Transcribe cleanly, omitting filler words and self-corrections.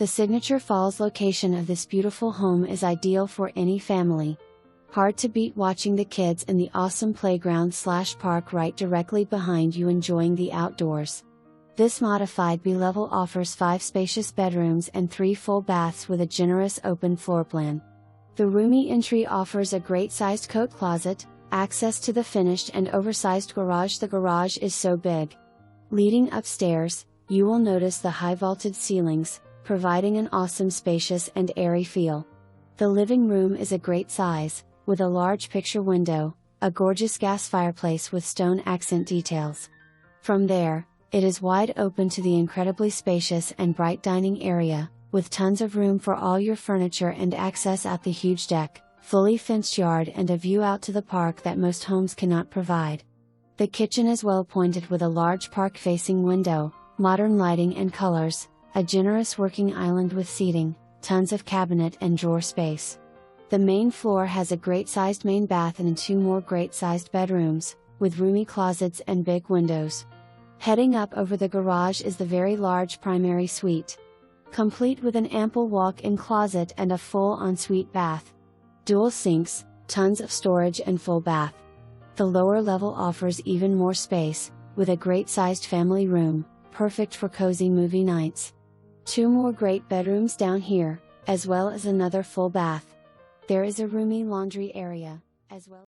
The signature falls location of this beautiful home is ideal for any family. Hard to beat watching the kids in the awesome playground/park right directly behind you enjoying the outdoors. This modified bilevel offers 5 spacious bedrooms and 3 full baths with a generous open floor plan. The roomy entry offers a great-sized coat closet, access to the finished and oversized garage. The garage is so big. Leading upstairs, you will notice the high vaulted ceilings, providing an awesome spacious and airy feel. The living room is a great size, with a large picture window, a gorgeous gas fireplace with stone accent details. From there, it is wide open to the incredibly spacious and bright dining area, with tons of room for all your furniture and access at the huge deck, fully fenced yard and a view out to the park that most homes cannot provide. The kitchen is well appointed with a large park-facing window, modern lighting and colors, a generous working island with seating, tons of cabinet and drawer space. The main floor has a great-sized main bath and 2 more great-sized bedrooms, with roomy closets and big windows. Heading up over the garage is the very large primary suite, complete with an ample walk-in closet and a full ensuite bath. Dual sinks, tons of storage and full bath. The lower level offers even more space, with a great-sized family room, perfect for cozy movie nights. 2 more great bedrooms down here, as well as another full bath. There is a roomy laundry area, as well.